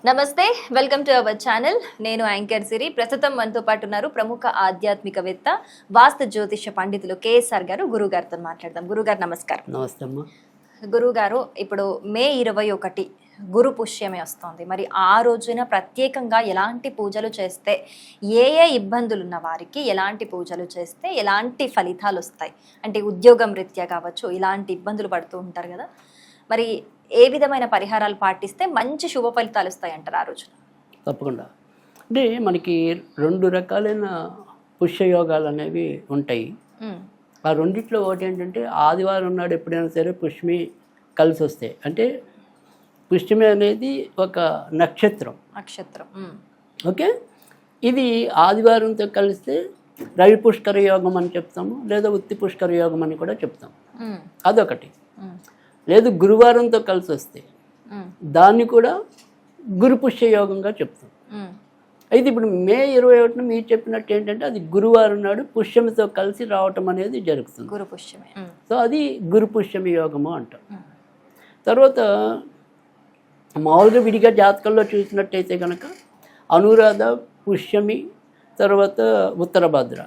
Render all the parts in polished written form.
నమస్తే, welcome to our channel. నేను anchor సిరి. ప్రస్తుతం మనతో పాటు ఉన్నారు ప్రముఖ ఆధ్యాత్మికవేత్త, వాస్తు జ్యోతిష పండితులు కేఎస్ఆర్ గారు. గురువు గారితో మాట్లాడదాం. గురుగారు నమస్కారం. నమస్తే అమ్మా. గురువు గారు, ఇప్పుడు మే 21 గురు పుష్యమే వస్తుంది. మరి ఆ రోజున ప్రత్యేకంగా ఎలాంటి పూజలు చేస్తే, ఏ ఇబ్బందులు ఉన్న వారికి ఎలాంటి పూజలు చేస్తే ఎలాంటి ఫలితాలు వస్తాయి? అంటే ఉద్యోగం రీత్యా కావచ్చు, ఇలాంటి ఇబ్బందులు పడుతూ ఉంటారు కదా, మరి ఏ విధమైన పరిహారాలు పాటిస్తే మంచి శుభ ఫలితాలు వస్తాయి అంటారు ఆ రోజున? తప్పకుండా. అంటే మనకి 2 రకాలైన పుష్యయోగాలు అనేవి ఉంటాయి. ఆ రెండిట్లో ఒకటి ఏంటంటే, ఆదివారం నాడు ఎప్పుడైనా సరే పుష్మి కలిసి వస్తాయి. అంటే పుష్యమి అనేది ఒక నక్షత్రం. ఓకే, ఇది ఆదివారంతో కలిస్తే రవి పుష్కర యోగం అని చెప్తాము, లేదా ఉత్తి పుష్కర యోగం అని కూడా చెప్తాము. అదొకటి. లేదు గురువారంతో కలిసి వస్తే దాన్ని కూడా గురు పుష్య యోగంగా చెప్తాం. అయితే ఇప్పుడు మే 21న మీరు చెప్పినట్టు ఏంటంటే, అది గురువారం నాడు పుష్యమితో కలిసి రావటం అనేది జరుగుతుంది. గురు పుష్యమి. సో అది గురు పుష్యమి యోగము అంటాం. తర్వాత మామూలుగా విడిగా జాతకంలో చూసినట్టయితే కనుక అనురాధ, పుష్యమి, తర్వాత ఉత్తరభద్ర,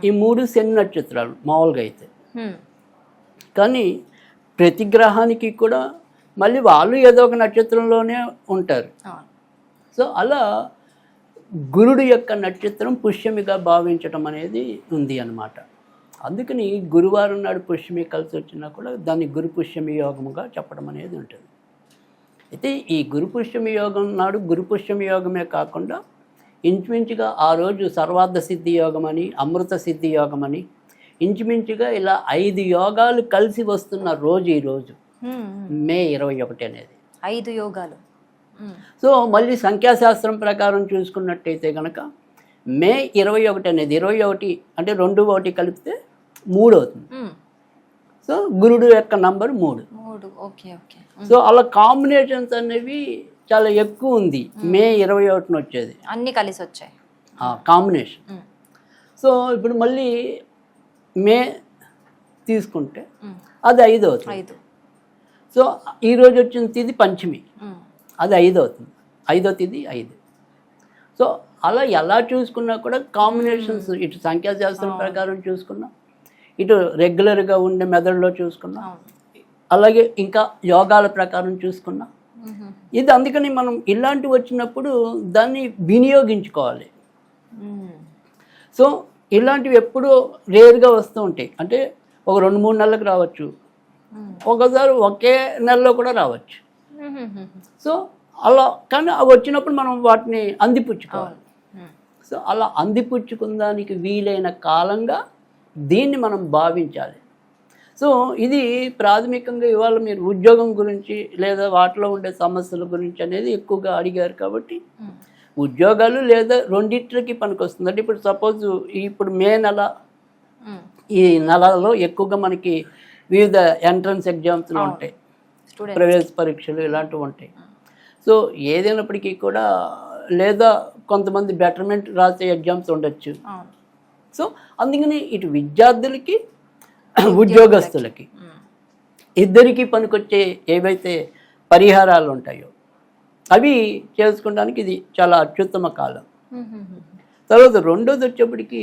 ఈ 3 శని నక్షత్రాలు మామూలుగా అయితే. కానీ ప్రతి గ్రహానికి కూడా మళ్ళీ వాళ్ళు ఏదో ఒక నక్షత్రంలోనే ఉంటారు. సో అలా గురుడు యొక్క నక్షత్రం పుష్యమిగా భావించటం అనేది ఉంది అన్నమాట. అందుకని గురువారం నాడు పుష్యమి కలిసి వచ్చినా కూడా దాన్ని గురు పుష్యమి యోగముగా చెప్పడం అనేది ఉంటుంది. అయితే ఈ గురు పుష్యమి యోగం నాడు గురు పుష్యమి యోగమే కాకుండా ఇంచుమించుగా ఆ రోజు సర్వార్థ సిద్ధి యోగం అని, అమృత సిద్ధి యోగం అని, ఇంచుమించుగా ఇలా 5 యోగాలు కలిసి వస్తున్న రోజు ఈరోజు మే 21 అనేది. 5 యోగాలు. సో మళ్ళీ సంఖ్యాశాస్త్రం ప్రకారం చూసుకున్నట్టయితే కనుక మే 21 అనేది 21 అంటే 2, 1 కలిపితే 3 అవుతుంది. సో గురుడు యొక్క నంబర్ 3. సో అలా కాంబినేషన్స్ అనేవి చాలా ఎక్కువ ఉంది మే 21న వచ్చేది. అన్ని కలిసి వచ్చాయి కాంబినేషన్. సో ఇప్పుడు మళ్ళీ మే తీసుకుంటే అది 5 అవుతుంది. సో ఈరోజు వచ్చిన తిది పంచమి, అది 5 అవుతుంది. 5వ తిది 5. సో అలా ఎలా చూసుకున్నా కూడా కాంబినేషన్స్, ఇటు సంఖ్యాశాస్త్రం ప్రకారం చూసుకున్నా, ఇటు రెగ్యులర్గా ఉండే మెథడ్లో చూసుకున్నా, అలాగే ఇంకా యోగాల ప్రకారం చూసుకున్నా, ఇది అందుకని మనం ఇలాంటివి వచ్చినప్పుడు దాన్ని వినియోగించుకోవాలి. సో ఇలాంటివి ఎప్పుడూ రేర్గా వస్తూ ఉంటాయి. అంటే ఒక 2-3 నెలలకు రావచ్చు, ఒకసారి ఒకే నెలలో కూడా రావచ్చు. సో అలా కానీ అవి వచ్చినప్పుడు మనం వాటిని అందిపుచ్చుకోవాలి. సో అలా అందిపుచ్చుకుందానికి వీలైన కాలంగా దీన్ని మనం భావించాలి. సో ఇది ప్రాథమికంగా ఇవాళ మీరు ఉద్యోగం గురించి లేదా వాటిలో ఉండే సమస్యల గురించి అనేది ఎక్కువగా అడిగారు కాబట్టి ఉద్యోగాలు లేదా రెండిట్లకి పనికొస్తుంది. అంటే ఇప్పుడు సపోజ్ ఇప్పుడు మే నెల, ఈ నెలలో ఎక్కువగా మనకి వివిధ ఎంట్రన్స్ ఎగ్జామ్స్లు ఉంటాయి, ప్రవేశ పరీక్షలు ఇలాంటివి ఉంటాయి. సో ఏదైనప్పటికీ కూడా లేదా కొంతమంది బెటర్మెంట్ రాసే ఎగ్జామ్స్ ఉండొచ్చు. సో అందుకని ఇటు విద్యార్థులకి ఉద్యోగస్తులకి ఇద్దరికీ పనికొచ్చే ఏవైతే పరిహారాలు ఉంటాయో అవి చేసుకోవడానికి ఇది చాలా అత్యుత్తమ కాలం. తర్వాత రెండోది వచ్చేప్పటికి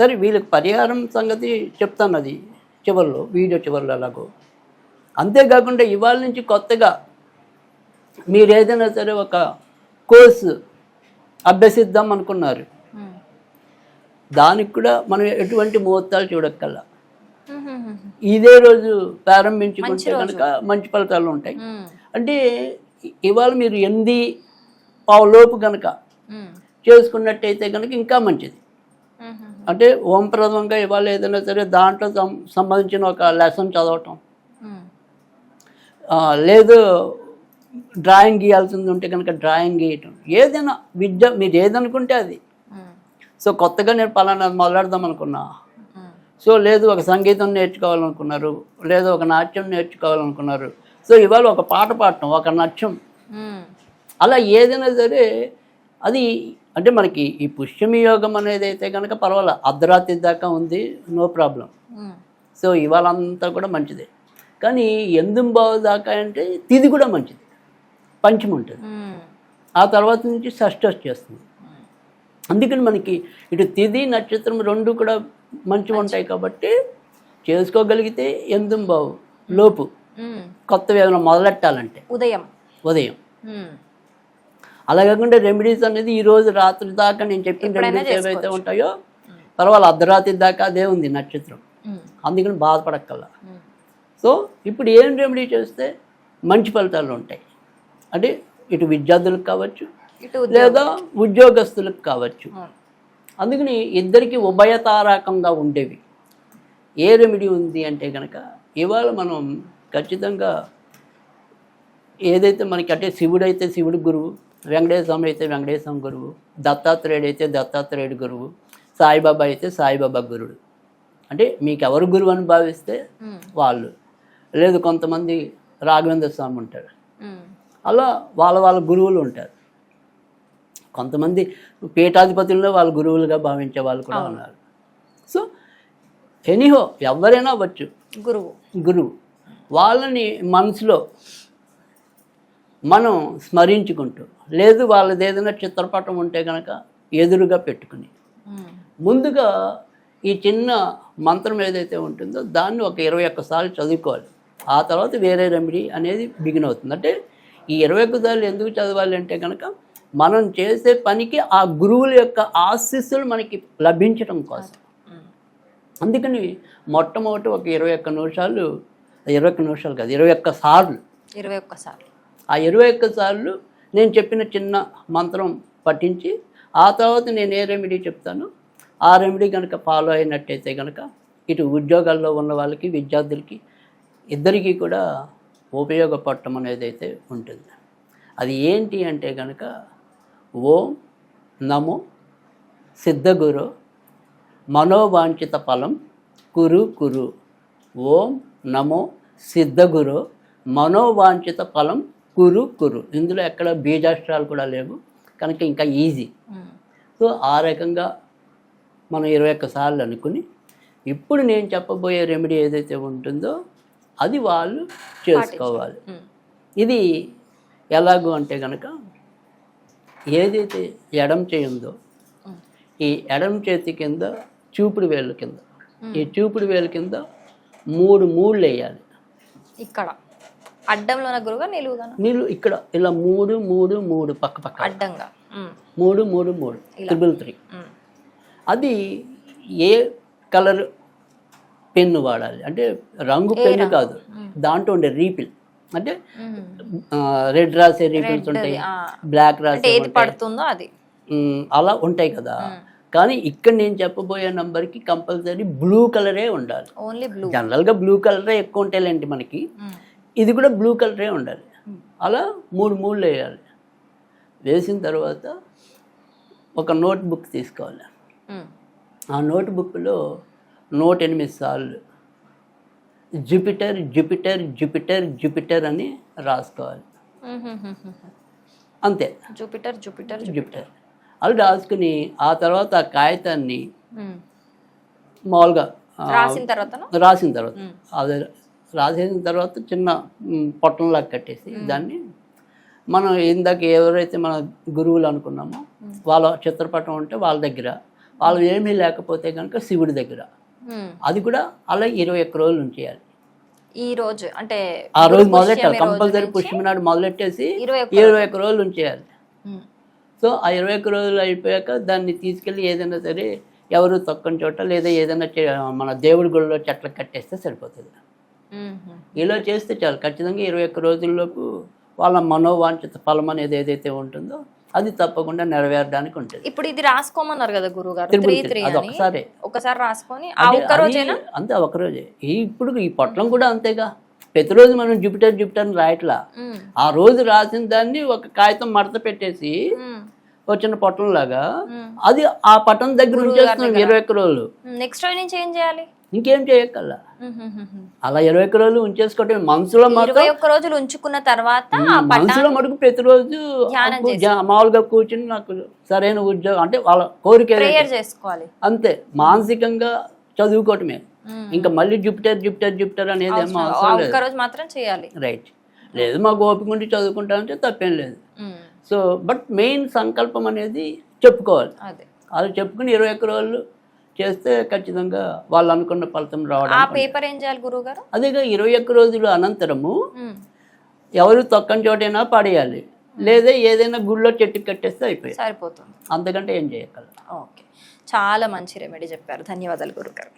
సరే వీళ్ళకి పరిహారం సంగతి చెప్తాను, అది చివరిలో, వీడియో చివరిలో ఎలాగో. అంతేకాకుండా ఇవాళ నుంచి కొత్తగా మీరు ఏదైనా సరే ఒక కోర్సు అభ్యసిద్దాం అనుకున్నారు, దానికి కూడా మనం ఎటువంటి ముహూర్తాలు చూడక్కల్లా ఇదే రోజు ప్రారంభించుకుంటే కనుక మంచి ఫలితాలు ఉంటాయి. అంటే ఇవాళ మీరు 8:15 కనుక చేసుకున్నట్టయితే కనుక ఇంకా మంచిది. అంటే ఓంప్రదంగా ఇవాళ ఏదైనా సరే దాంట్లో సంబంధించిన ఒక లెసన్ చదవటం, లేదు డ్రాయింగ్ గీయాల్సింది ఉంటే కనుక డ్రాయింగ్ గీయటం, ఏదైనా విద్య మీరు ఏదనుకుంటే అది. సో కొత్తగా నేను పలానా మొదలెడదాం అనుకున్నా, సో లేదు ఒక సంగీతం నేర్చుకోవాలనుకున్నారు, లేదా ఒక నాట్యం నేర్చుకోవాలనుకున్నారు, సో ఇవాళ ఒక పాట పాడటం, ఒక నృత్యం, అలా ఏదైనా సరే అది. అంటే మనకి ఈ పుష్యమి యోగం అనేది అయితే కనుక పర్వాలేదు, అర్ధరాత్రి దాకా ఉంది, నో ప్రాబ్లం. సో ఇవాళ అంతా కూడా మంచిదే. కానీ 8:00 దాకా అంటే తిది కూడా మంచిది, పంచమి ఉంటుంది. ఆ తర్వాత నుంచి షష్ఠి వచ్చేస్తుంది. అందుకని మనకి ఇటు తిథి నక్షత్రం రెండు కూడా మంచిగా ఉంటాయి కాబట్టి చేసుకోగలిగితే ఎందుం బావు లోపు కొత్తవి ఏమైనా మొదలెట్టాలంటే ఉదయం అలా కాకుండా రెమెడీస్ అనేది ఈరోజు రాత్రి దాకా నేను చెప్పిన రెమెడీస్ ఏవైతే ఉంటాయో తర్వాత అర్ధరాత్రి దాకా అదే ఉంది నక్షత్రం, అందుకని బాధపడక్కల్లా. సో ఇప్పుడు ఏం రెమెడీ చేస్తే మంచి ఫలితాలు ఉంటాయి అంటే ఇటు విద్యార్థులకు కావచ్చు లేదా ఉద్యోగస్తులకు కావచ్చు. అందుకని ఇద్దరికి ఉభయతారకంగా ఉండేవి ఏ రెమెడీ ఉంది అంటే కనుక ఇవాళ మనం ఖచ్చితంగా ఏదైతే మనకి అంటే శివుడైతే శివుడు గురువు, వెంకటేశ్వర స్వామి అయితే వెంకటేశ్వర స్వామి గురువు, దత్తాత్రేయుడు అయితే దత్తాత్రేయుడు గురువు, సాయిబాబా అయితే సాయిబాబా గురుడు. అంటే మీకు ఎవరు గురువు అని భావిస్తే వాళ్ళు, లేదు కొంతమంది రాఘవేంద్ర స్వామి ఉంటారు, అలా వాళ్ళ గురువులు ఉంటారు. కొంతమంది పీఠాధిపతుల్లో వాళ్ళ గురువులుగా భావించే వాళ్ళు కూడా ఉన్నారు. సో ఎనీహో ఎవరైనా అవ్వచ్చు గురువు. వాళ్ళని మనసులో మనం స్మరించుకుంటూ, లేదు వాళ్ళది ఏదైనా చిత్రపటం ఉంటే కనుక ఎదురుగా పెట్టుకుని ముందుగా ఈ చిన్న మంత్రం ఏదైతే ఉంటుందో దాన్ని ఒక 21 సార్లు చదువుకోవాలి. ఆ తర్వాత వేరే రెమెడీ అనేది బిగిన్ అవుతుంది. అంటే ఈ 21 సార్లు ఎందుకు చదవాలి అంటే కనుక మనం చేసే పనికి ఆ గురువుల యొక్క ఆశీస్సులు మనకి లభించడం కోసం. అందుకని మొట్టమొదటి ఒక 21 నిమిషాలు, 21 నిమిషాలు కాదు 21 సార్లు ఆ 21 సార్లు నేను చెప్పిన చిన్న మంత్రం పఠించి ఆ తర్వాత నేను ఏ రెమెడీ చెప్తాను ఆ రెమెడీ కనుక ఫాలో అయినట్టయితే కనుక ఇటు ఉద్యోగాల్లో ఉన్న వాళ్ళకి విద్యార్థులకి ఇద్దరికీ కూడా ఉపయోగపడటం అనేది అయితే ఉంటుంది. అది ఏంటి అంటే కనుక ఓం నమో సిద్ధగురు మనోవాంఛిత ఫలం కురు కురు. ఓం నమో సిద్ధగురు మనోవాంఛిత ఫలం కురు కురు. ఇందులో ఎక్కడ బీజాక్షరాలు కూడా లేవు కనుక ఇంకా ఈజీ. సో ఆ రకంగా మనం 21 సార్లు అనుకుని ఇప్పుడు నేను చెప్పబోయే రెమెడీ ఏదైతే ఉంటుందో అది వాళ్ళు చేసుకోవాలి. ఇది ఎలాగో అంటే కనుక ఏదైతే ఎడం చేయిందో ఈ ఎడం చేతి కింద చూపుడు వేలు కింద ఈ చూపుడు వేలు కింద 3 మూళ్ళు వేయాలి. ఇక్కడ అడ్డంలో గురుగా నిలువు ఇక్కడ ఇలా 3 3 3 పక్క పక్క అడ్డంగా 3 3 3 3 అది ఏ కలర్ పెన్ను వాడాలి అంటే రంగు పెన్ను కాదు, దాంట్లో ఉండే రీపిల్ అంటే రెడ్ రాసే రీపిల్స్ ఉంటాయి, బ్లాక్ రాసే పడుతుందో అది అలా ఉంటాయి కదా. కానీ ఇక్కడ నేను చెప్పబోయే నంబర్కి కంపల్సరీ బ్లూ కలరే ఉండాలి. జనరల్గా బ్లూ కలరే ఎక్కువ ఉంటాయిలేంటి మనకి, ఇది కూడా బ్లూ కలరే ఉండాలి. అలా 3 మూళ్ళు వేయాలి. వేసిన తర్వాత ఒక నోట్ బుక్ తీసుకోవాలి. ఆ నోట్ బుక్లో 108 సార్లు జూపిటర్ జూపిటర్ జూపిటర్ జూపిటర్ అని రాసుకోవాలి. అంతే, జూపిటర్ జూపిటర్ జూపిటర్ అది రాసుకుని ఆ తర్వాత ఆ కాగితాన్ని మామూలుగా రాసిన తర్వాత అదే రాసేసిన తర్వాత చిన్న పొట్టంలాగా కట్టేసి దాన్ని మనం ఇందాక ఎవరైతే మన గురువులు అనుకున్నామో వాళ్ళ చిత్రపటం ఉంటే వాళ్ళ దగ్గర, వాళ్ళు ఏమీ లేకపోతే కనుక శివుడి దగ్గర, అది కూడా అలా 21 రోజులు ఉంచేయాలి. ఈ రోజు అంటే ఆ రోజు మొదలెట్టాలి, కంపల్సరీ పుష్యమి నాడు మొదలెట్టేసి 21 రోజులు ఉంచేయాలి. సో ఆ 21 రోజులు అయిపోయాక దాన్ని తీసుకెళ్ళి ఏదైనా సరే ఎవరు తొక్కని చోట లేదా ఏదైనా మన దేవుడి గుడిలో చెట్లకు కట్టేస్తే సరిపోతుంది. ఇలా చేస్తే చాలు. ఖచ్చితంగా 21 రోజుల్లోపు వాళ్ళ మనోవాంఛిత ఫలం అనేది ఏదైతే ఉంటుందో అది తప్పకుండా నెరవేరడానికి ఉంటుంది. ఇప్పుడు ఇది రాసుకోమన్నారు కదా గురుగారు, అది ఒకసారి రాసుకొని అంతే ఒకరోజే. ఇప్పుడు ఈ పొట్లం కూడా అంతేగా, ప్రతిరోజు మనం జూపిటర్ జూపిటర్ రాయట్లా. ఆ రోజు రాసిన దాన్ని ఒక కాగితం మడత పెట్టేసి వచ్చిన పొట్టం లాగా అది ఆ పట్టం దగ్గర ఉంచేస్తున్నాం 21 రోజులు. నెక్స్ట్ రోజు నుంచి ఏం చేయాలి? ఇంకేం చేయక్కల్లా, అలా 21 రోజులు ఉంచేసుకోవటం. మనసులో మాత్రం 21 రోజులు ఉంచుకున్న తర్వాత మనసులో మటుకు ప్రతిరోజు మామూలుగా కూర్చుని నాకు సరైన ఉద్యోగం అంటే వాళ్ళ కోరిక చేసుకోవాలి అంతే. మానసికంగా చదువుకోవటమే, ఇంకా మళ్ళీ జూపిటర్ జూపిటర్ జూపిటర్ అనేది ఏమో అవసరం లేదు. మాత్రం చేయాలి. రైట్. లేదు మాకు ఓపిక ఉండి చదువుకుంటామంటే తప్పేం లేదు. సో బట్ మెయిన్ సంకల్పం అనేది చెప్పుకోవాలి. అదే వాళ్ళు చెప్పుకుని 21 రోజులు చేస్తే ఖచ్చితంగా వాళ్ళు అనుకున్న ఫలితం ఆ రావడం. పేపర్ ఏం చేయాలి గురువు గారు? అదేగా 21 రోజుల అనంతరము ఎవరు తొక్కని చోటైనా పడేయాలి, లేదా ఏదైనా గుళ్ళో చెట్టు కట్టేస్తే అయిపోయింది, సరిపోతుంది. అంతకంటే ఏం చేయగలరు. ఓకే, చాలా మంచి రెమెడీ చెప్పారు. ధన్యవాదాలు గురుగారు.